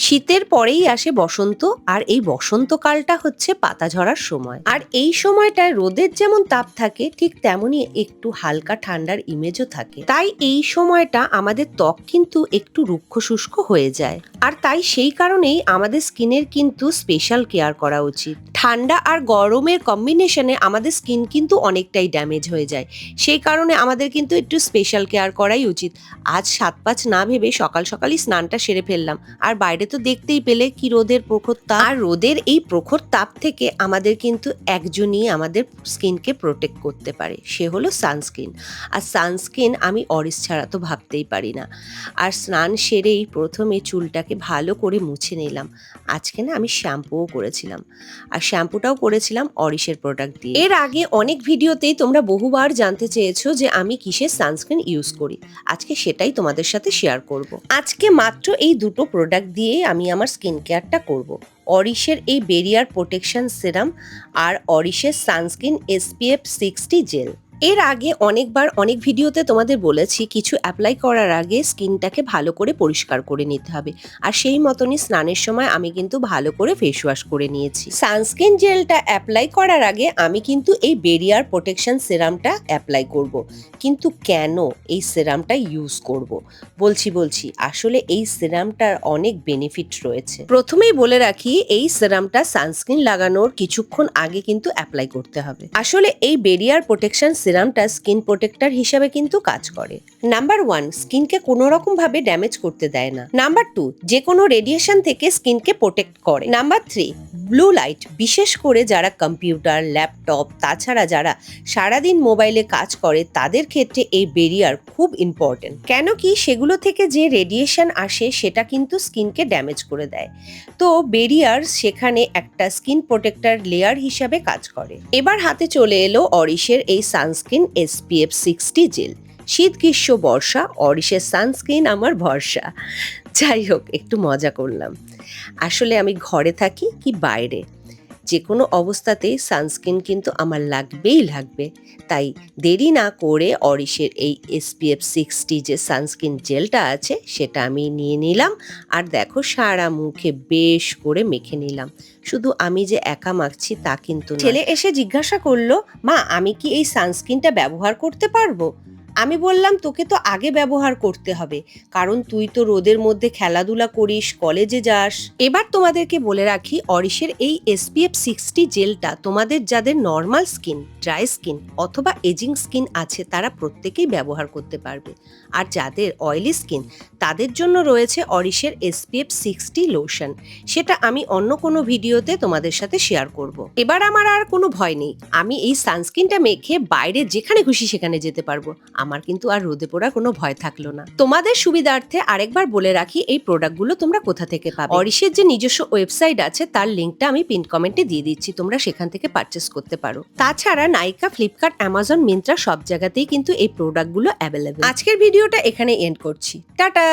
শীতের পরেই আসে বসন্ত, আর এই বসন্তকালটা হচ্ছে পাতা ঝরার সময়। আর এই সময়টায় রোদের যেমন তাপ থাকে, ঠিক তেমনই একটু হালকা ঠান্ডার ইমেজও থাকে। তাই এই সময়টা আমাদের ত্বক কিন্তু একটু রুক্ষ শুষ্ক হয়ে যায়। আর তাই সেই কারণেই আমাদের স্কিনের কিন্তু স্পেশাল কেয়ার করা উচিত। ঠান্ডা আর গরমের কম্বিনেশনে আমাদের স্কিন কিন্তু অনেকটাই ড্যামেজ হয়ে যায়। সেই কারণে আমাদের কিন্তু একটু স্পেশাল কেয়ার করাই উচিত। আজ 7-5 না ভেবে সকাল সকালই স্নানটা সেরে ফেললাম। আর বাইরে তো দেখতেই পেলে কি রোদের প্রখর তাপ। আর রোদের এই প্রখর তাপ থেকে আমাদের কিন্তু একজনই আমাদের স্কিনকে প্রোটেক্ট করতে পারে, সে হলো সানস্ক্রিন। আর সানস্ক্রিন আমি অরিস ছাড়া তো ভাবতেই পারি না। আর স্নান সেরেই প্রথমে চুলটাকে ভালো করে মুছে নিলাম। আজকে না আমি শ্যাম্পুও করেছিলাম, আর শ্যাম্পুটাও করেছিলাম অরিসের প্রোডাক্ট দিয়ে। এর আগে অনেক ভিডিওতেই তোমরা বহুবার জানতে চেয়েছো যে আমি কিসের সানস্ক্রিন ইউজ করি। আজকে সেটাই তোমাদের সাথে শেয়ার করব। আজকে মাত্র এই দুটো প্রোডাক্ট দিয়ে আমি আমার স্কিন কেয়ারটা করব। অরিসের এই বেরিয়ার প্রোটেকশন সিরাম আর অরিসের সানস্ক্রিন SPF 60 জেল। এর আগে অনেকবার অনেক ভিডিওতে তোমাদের বলেছি কিছু অ্যাপ্লাই করার আগে স্কিনটাকে ভালো করে পরিষ্কার করে নিতে হবে। আর সেই মতনই স্নানের সময় আমি কিন্তু ভালো করে ফেস ওয়াশ করে নিয়েছি। সানস্ক্রিন জেলটা অ্যাপ্লাই করার আগে আমি কিন্তু এই বেরিয়ার প্রোটেকশন সিরামটা অ্যাপ্লাই করব। কিন্তু কেন এই সিরামটা ইউজ করব বলছি আসলে এই সিরামটার অনেক বেনিফিট রয়েছে। প্রথমেই বলে রাখি, এই সিরামটা সানস্ক্রিন লাগানোর কিছুক্ষণ আগে কিন্তু অ্যাপ্লাই করতে হবে। আসলে এই বেরিয়ার প্রোটেকশন সিরামটা স্কিন প্রোটেক্টর হিসাবে কিন্তু কাজ করে। নাম্বার 1, স্কিনকে কোনো রকম ভাবে ড্যামেজ করতে দেয় না। নাম্বার 2, যে কোনো রেডিয়েশন থেকে স্কিনকে প্রোটেক্ট করে। নাম্বার 3, ব্লু লাইট, বিশেষ করে যারা কম্পিউটার, ল্যাপটপ, তাছাড়া যারা সারাদিন মোবাইলে কাজ করে তাদের ক্ষেত্রে এই বেরিয়ার খুব ইম্পর্টেন্ট। কেন কি সেগুলো থেকে যে রেডিয়েশন আসে সেটা কিন্তু স্কিনকে ড্যামেজ করে দেয়। তো বেরিয়ার সেখানে একটা স্কিন প্রোটেক্টর লেয়ার হিসাবে কাজ করে। এবার হাতে চলে এলো অরিসের এই সানস্ক্রিন SPF 60 জেল। শীত, গ্রীষ্ম, বর্ষা অরিসের সানস্ক্রিন আমার ভরসা। যাই হোক, একটু মজা করলাম। আসলে আমি ঘরে থাকি কি বাইরে, যে কোনো অবস্থাতেই সানস্ক্রিন কিন্তু আমার লাগবেই লাগবে। তাই দেরি না করে অরিসের এই SPF 60 যে সানস্ক্রিন জেলটা আছে সেটা আমি নিয়ে নিলাম। আর দেখো, সারা মুখে বেশ করে মেখে নিলাম। শুধু আমি যে একা মাখছি তা কিন্তু না। ছেলে এসে জিজ্ঞাসা করলো, মা আমি কি এই সানস্ক্রিনটা ব্যবহার করতে পারবো? আমি বললাম, তোকে তো আগে ব্যবহার করতে হবে, কারণ তুই তো রোদের মধ্যে খেলাধুলা করিস, কলেজে যাস। এবার তোমাদেরকে বলে রাখি, অরিসের এই SPF 60 জেলটা তোমাদের যাদের নর্মাল স্কিন, ড্রাই স্কিন অথবা এজিং স্কিন আছে তারা প্রত্যেকেই ব্যবহার করতে পারবে। আর যাদের অয়েলি স্কিন তাদের জন্য রয়েছে অরিসের SPF 60 লোশন। সেটা আমি অন্য কোনো ভিডিওতে তোমাদের সাথে শেয়ার করব। এবার আমার আর কোনো ভয় নেই, আমি এই সানস্ক্রিনটা মেখে বাইরে যেখানে খুশি সেখানে যেতে পারবো। আমার কিন্তু আর রোদে পোড়ার কোনো ভয় থাকলো না। তোমাদের সুবিধার্থে আরেকবার বলে রাখি, এই প্রোডাক্টগুলো তোমরা কোথা থেকে পাবে। অরিসের যে নিজস্ব ওয়েবসাইট আছে তার লিঙ্কটা আমি পিন কমেন্টে দিয়ে দিচ্ছি, তোমরা সেখান থেকে পারচেস করতে পারো। তাছাড়া নাইকা, ফ্লিপকার্ট, অ্যামাজন, মিন্ত্রা সব জায়গাতেই কিন্তু এই প্রোডাক্টগুলো অ্যাভেলেবেল। আজকের ভিডিওটা এখানে এন্ড করছি। টাটা।